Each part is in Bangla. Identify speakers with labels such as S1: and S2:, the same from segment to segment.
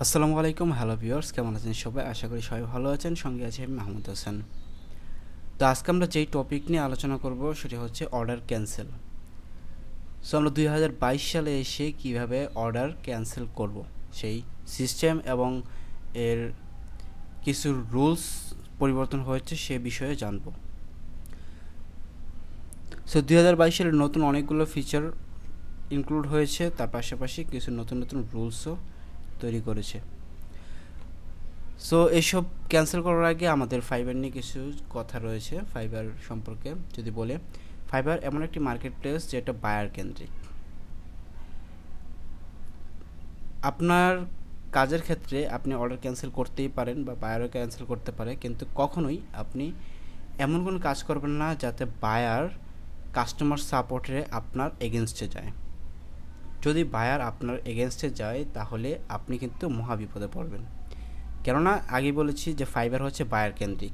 S1: আসসালামু আলাইকুম, হ্যালো ভিউয়ার্স, কেমন আছেন সবাই? আশা করি সবাই ভালো আছেন। সঙ্গে আছি আমি মাহমুদ হাসান। তো আজকে আমরা যেই টপিক নিয়ে আলোচনা করব সেটা হচ্ছে অর্ডার ক্যান্সেল। সো আমরা 2022 সালে এসে কিভাবে অর্ডার ক্যান্সেল করব সেই সিস্টেম এবং এর কিছু রুলস পরিবর্তন হয়েছে সে বিষয়ে জানব। সো 2022 সালে নতুন অনেকগুলো ফিচার ইনক্লুড হয়েছে, তার পাশাপাশি কিছু নতুন নতুন রুলসও তৈরি করেছে। সো এসব ক্যান্সেল করার আগে আমাদের ফাইবার নিয়ে কিছু কথা রয়েছে। ফাইবার সম্পর্কে যদি বলে, ফাইবার এমন একটি মার্কেট প্লেস যেটা বায়ার কেন্দ্রিক। আপনার কাজের ক্ষেত্রে আপনি অর্ডার ক্যান্সেল করতেই পারেন বা বায়ারও ক্যান্সেল করতে পারে, কিন্তু কখনোই আপনি এমন কোনো কাজ করবেন না যাতে বায়ার কাস্টমার সাপোর্টে আপনার এগেনস্টে যায়। যদি বায়ার আপনার এগেনস্টে যায় তাহলে আপনি কিন্তু মহা বিপদে পড়বেন। কেননা আগে বলেছি যে ফাইবার হচ্ছে বায়ার কেন্দ্রিক।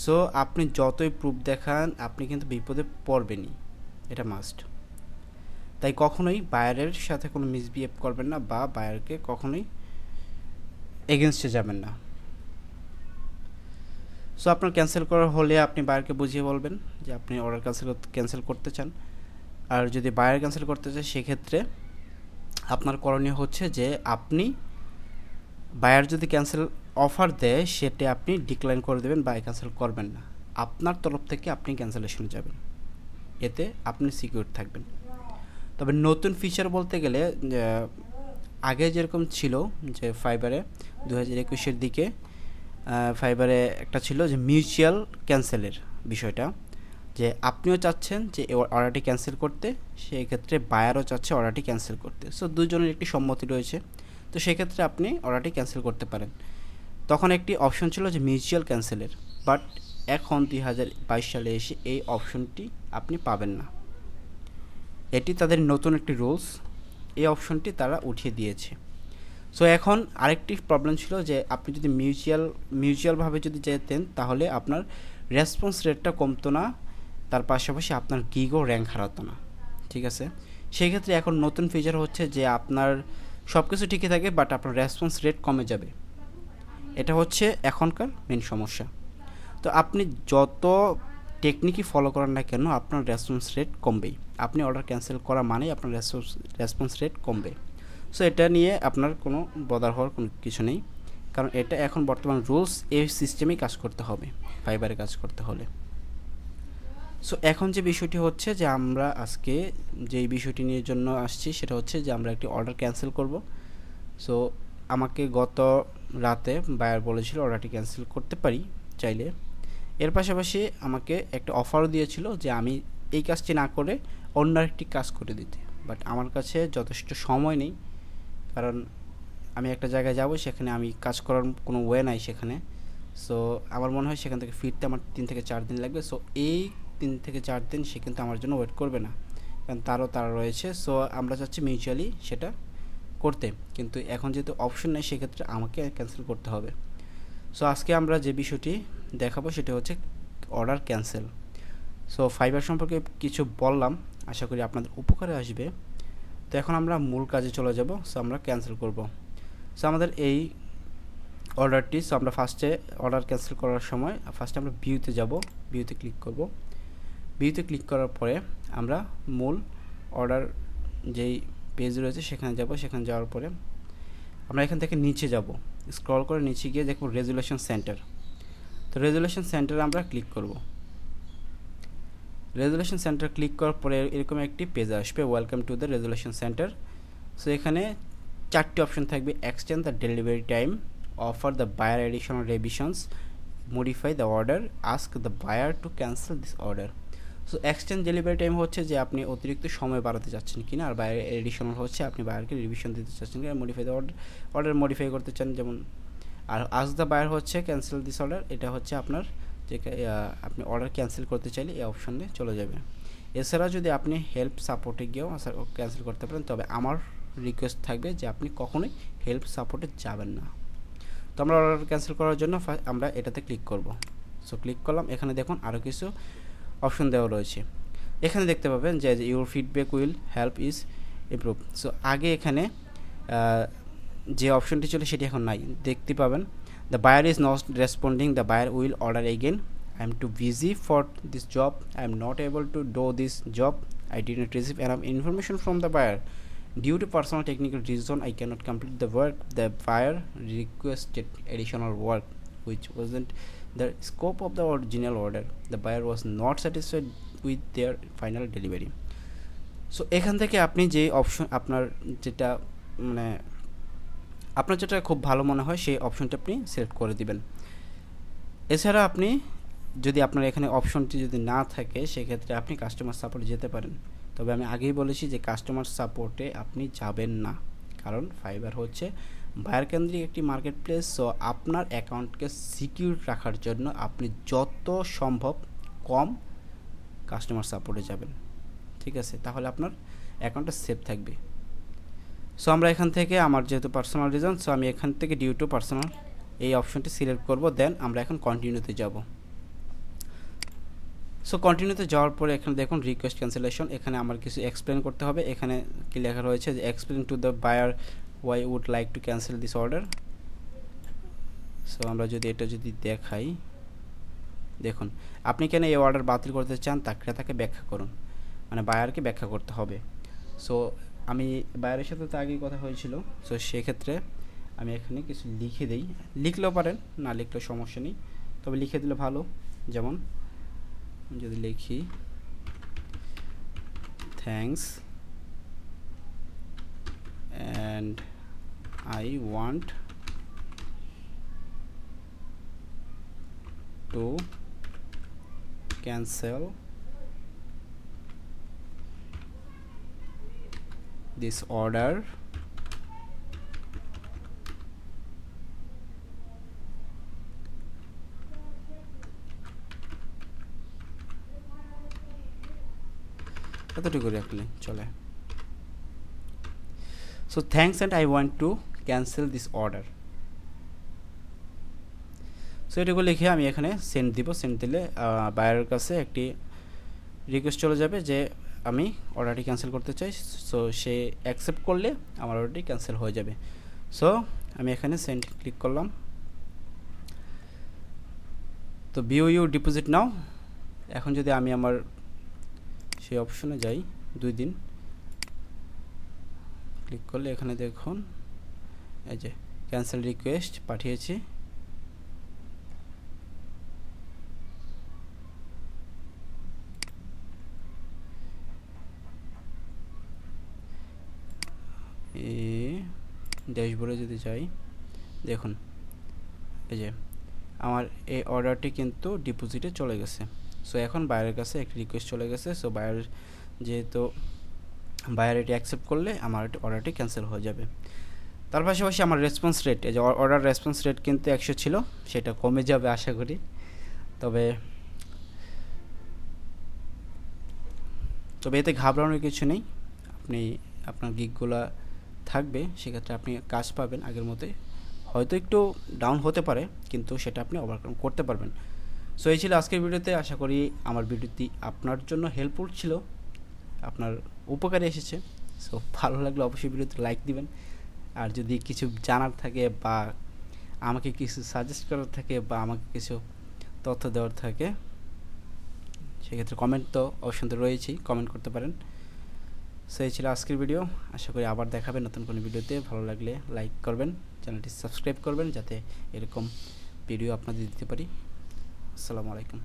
S1: সো আপনি যতই প্রুফ দেখান আপনি কিন্তু বিপদে পড়বেনই, এটা মাস্ট। তাই কখনোই বায়ারের সাথে কোনো মিসবিহেভ করবেন না বা বায়ারকে কখনোই এগেনস্টে যাবেন না। সো আপনার ক্যান্সেল করা হলে আপনি বায়ারকে বুঝিয়ে বলবেন যে আপনি অর্ডার ক্যান্সেল করতে চান। আর যদি বায়ার ক্যান্সেল করতে চায় সেক্ষেত্রে আপনার করণীয় হচ্ছে যে আপনি বায়ার যদি ক্যান্সেল অফার দেয় সেটা আপনি ডিক্লাইন করে দেবেন বা ক্যান্সেল করবেন না। আপনার তরফ থেকে আপনি ক্যান্সেলেশনে যাবেন, এতে আপনি সিকিউর থাকবেন। তবে নতুন ফিচার বলতে গেলে আগে যেরকম ছিল যে ফাইবারে 2021-এর দিকে ফাইবারে একটা ছিল যে মিউচুয়াল ক্যান্সেলের বিষয়টা, যে আপনিও চাচ্ছেন যে অর্ডারটি ক্যান্সেল করতে, সেই ক্ষেত্রে বায়ারও চাচ্ছে অর্ডারটি ক্যান্সেল করতে। সো দুজনের একটি সম্মতি রয়েছে, তো সেক্ষেত্রে আপনি অর্ডারটি ক্যান্সেল করতে পারেন। তখন একটি অপশন ছিল যে মিউচুয়াল ক্যান্সেলের, বাট এখন 2022 সালে এসে এই অপশনটি আপনি পাবেন না। এটি তাদের নতুন একটি রুলস, এই অপশনটি তারা উঠিয়ে দিয়েছে। সো এখন আরেকটি প্রবলেম ছিল যে আপনি যদি মিউচুয়ালভাবে যদি যেতেন তাহলে আপনার রেসপন্স রেটটা কমতো না, তার পাশাপাশি আপনার গিগও র্যাঙ্ক হারাতো না। ঠিক আছে, সেই ক্ষেত্রে এখন নতুন ফিচার হচ্ছে যে আপনার সব কিছু ঠিকই থাকে বাট আপনার রেসপন্স রেট কমে যাবে। এটা হচ্ছে এখনকার মেন সমস্যা। তো আপনি যত টেকনিকই ফলো করেন না কেন আপনার রেসপন্স রেট কমবেই। আপনি অর্ডার ক্যান্সেল করা মানেই আপনার রেসপন্স রেট কমবে। সো এটা নিয়ে আপনার কোনো বদার হওয়ার কোনো কিছু নেই, কারণ এটা এখন বর্তমান রুলস, এই সিস্টেমেই কাজ করতে হবে ফাইবারে কাজ করতে হলে। সো এখন যে বিষয়টি হচ্ছে যে আমরা আজকে যেই বিষয়টি নিয়ে জন্য আসছি সেটা হচ্ছে যে আমরা একটি অর্ডার ক্যান্সেল করব। সো আমাকে গত রাতে বায়ার বলেছিল অর্ডারটি ক্যান্সেল করতে পারি চাইলে। এর পাশাপাশি আমাকে একটা অফারও দিয়েছিল যে আমি এই কাজটি না করে অন্য একটি কাজ করে দিতে, বাট আমার কাছে যথেষ্ট সময় নেই, কারণ আমি একটা জায়গায় যাব, সেখানে আমি কাজ করার কোনো ওয়ে নাই সেখানে। সো আমার মনে হয় সেখান থেকে ফিরতে আমার 3 থেকে 4 দিন লাগবে। সো এই 3 থেকে 4 দিন সে কিন্তু আমার জন্য ওয়েট করবে না, কারণ তারা রয়েছে। সো আমরা চাচ্ছি মিউচুয়ালি সেটা করতে, কিন্তু এখন যেহেতু অপশন নেই সেক্ষেত্রে আমাকে ক্যান্সেল করতে হবে। সো আজকে আমরা যে বিষয়টি দেখাবো সেটা হচ্ছে অর্ডার ক্যান্সেল। সো ফাইবার সম্পর্কে কিছু বললাম, আশা করি আপনাদের উপকারে আসবে। তো এখন আমরা মূল কাজে চলে যাব। সো আমরা ক্যান্সেল করব। সো আমাদের এই অর্ডারটি, সো আমরা ফার্স্টে অর্ডার ক্যান্সেল করার সময় ফার্স্টে আমরা ভিউতে যাব, ভিউতে ক্লিক করব। ভিউতে ক্লিক করার পরে আমরা মূল অর্ডার যেই পেজ রয়েছে সেখানে যাব। সেখানে যাওয়ার পরে আমরা এখান থেকে নিচে যাব, স্ক্রল করে নিচে গিয়ে দেখব রেজুলেশন সেন্টার। তো রেজুলেশন সেন্টারে আমরা ক্লিক করব। রেজুলেশন সেন্টার ক্লিক করার পরে এরকম একটি পেজ আসবে, welcome to the resolution centre. So এখানে 4টি অপশন থাকবে: extend the delivery time, offer the buyer additional revisions, modify the order, ask the buyer to cancel this order. So extend delivery time হচ্ছে যে আপনি অতিরিক্ত সময় বাড়াতে চাচ্ছেন কিনা, আর বায়ার এডিশনাল হচ্ছে আপনি বায়ারকে রিভিশন দিতে চাচ্ছেন কিনা, মডিফাই দ্য অর্ডার মডিফাই করতে চান যেমন। আর আস্ক দ্য বায়ার হচ্ছে ক্যান্সেল দিস অর্ডার, এটা হচ্ছে আপনার যে আপনি অর্ডার ক্যান্সেল করতে চাইলে এই অপশনে চলে যাবে। এছাড়া যদি আপনি হেল্প সাপোর্টে গিয়েও ক্যান্সেল করতে পারেন, তবে আমার রিকোয়েস্ট থাকবে যে আপনি কখনোই হেল্প সাপোর্টে যাবেন না। তো আমরা অর্ডার ক্যান্সেল করার জন্য আমরা এটাতে ক্লিক করব। সো ক্লিক করলাম, এখানে দেখুন আরও কিছু অপশন দেওয়া রয়েছে। এখানে দেখতে পাবেন যে your feedback will help is improve. So আগে এখানে যে অপশনটি ছিল সেটি এখন নাই, দেখতে পাবেন the buyer is not responding, the buyer will order again, I am too busy for this job, I am not able to do this job, I did not receive enough information from the buyer, due to personal technical reason I cannot complete the work, the buyer requested additional work which wasn't the scope of the original order, the buyer was not satisfied with their final delivery. So এখান থেকে আপনি যে অপশন আপনার যেটা মানে আপনার যেটা খুব ভালো মনে হয় সেই অপশনটা আপনি সিলেক্ট করে দিবেন। এছাড়া আপনি যদি আপনার এখানে অপশনটি যদি না থাকে সেক্ষেত্রে আপনি কাস্টমার সাপোর্টে যেতে পারেন, তবে আমি আগেই বলেছি যে কাস্টমার সাপোর্টে আপনি যাবেন না, কারণ ফাইবার হচ্ছে বায়ার কেন্দ্রিক একটি মার্কেট প্লেস। সো আপনার অ্যাকাউন্টকে সিকিউর রাখার জন্য আপনি যত সম্ভব কম কাস্টমার সাপোর্টে যাবেন, ঠিক আছে, তাহলে আপনার অ্যাকাউন্টটা সেফ থাকবে। সো আমরা এখান থেকে আমার যেহেতু পার্সোনাল রিজন, সো আমি এখান থেকে ডিউ টু পার্সোনাল এই অপশনটি সিলেক্ট করব, দেন আমরা এখন কন্টিনিউতে যাব। সো কন্টিনিউতে যাওয়ার পরে এখানে দেখুন রিকোয়েস্ট ক্যান্সেলেশন, এখানে আমার কিছু এক্সপ্লেন করতে হবে। এখানে কি লেখা রয়েছে যে explain to the buyer why would like to cancel this order. So আমরা যদি এটা যদি দেখাই, দেখুন আপনি কেন এই অর্ডার বাতিল করতে চান তা ক্রেতাকে ব্যাখ্যা করুন, মানে বায়ারকে ব্যাখ্যা করতে হবে। সো আমি বায়ারের সাথে তো আগেই কথা হয়েছিল, সো সেক্ষেত্রে আমি এখানে কিছু লিখে দিই, লিখলেও পারেন, না লিখলেও সমস্যা নেই, তবে লিখে দিলে ভালো। যেমন যদি লিখি thanks and I want to cancel this order এতটুকু রাখলে চলে। So thanks and I want to cancel this order. So এটুকু লিখে আমি এখানে সেন্ড দিব, সেন্ড দিলে বায়ারের কাছে একটি রিকোয়েস্ট চলে যাবে যে আমি অর্ডারটি ক্যান্সেল করতে চাই। সো সে অ্যাকসেপ্ট করলে আমার অর্ডারটি ক্যান্সেল হয়ে যাবে। সো আমি এখানে সেন্ড ক্লিক করলাম। তো ভিউ ইউ ডিপোজিট নাও, এখন যদি আমি আমার সেই অপশনে যাই 2 দিন ক্লিক করলে এখানে দেখুন এই যে ক্যান্সেল রিকোয়েস্ট পাঠিয়েছি। ড্যাশবোর্ডে যদি যাই দেখুন এই যে আমার এই অর্ডারটি কিন্তু ডিপোজিটে চলে গেছে। সো এখন বায়ারের কাছে একটি রিকোয়েস্ট চলে গেছে। সো বায়ার যেহেতু বায়ার এটি অ্যাকসেপ্ট করলে আমার অর্ডারটি ক্যান্সেল হয়ে যাবে। তার পাশাপাশি আমার রেসপন্স রেট, এই যে অর্ডার রেসপন্স রেট কিন্তু 100 ছিল, সেটা কমে যাবে আশা করি। তবে এতে ঘাবড়ানোর কিছু নেই, আপনি আপনার গিগগুলো থাকবে, সেক্ষেত্রে আপনি কাজ পাবেন আগের মতোই, হয়তো একটু ডাউন হতে পারে কিন্তু সেটা আপনি ওভারকাম করতে পারবেন। সো এই ছিল আজকের ভিডিওতে, আশা করি আমার ভিডিওটি আপনার জন্য হেল্পফুল ছিল, আপনার উপকারে এসেছে। সো ভালো লাগলে অবশ্যই ভিডিওতে লাইক দিবেন, আর যদি কিছু জানার থাকে বা আমাকে কিছু সাজেস্ট করার থাকে বা আমাকে কিছু তথ্য দেওয়ার থাকে সেক্ষেত্রে কমেন্ট তো অপশন তো রয়েছেই, কমেন্ট করতে পারেন। সো এই ছিল আজকের ভিডিও, আশা করি আবার দেখাবেন নতুন কোনো ভিডিওতে। ভালো লাগলে লাইক করবেন, চ্যানেলটি সাবস্ক্রাইব করবেন যাতে এরকম ভিডিও আপনাদের দিতে পারি। আসসালামু আলাইকুম।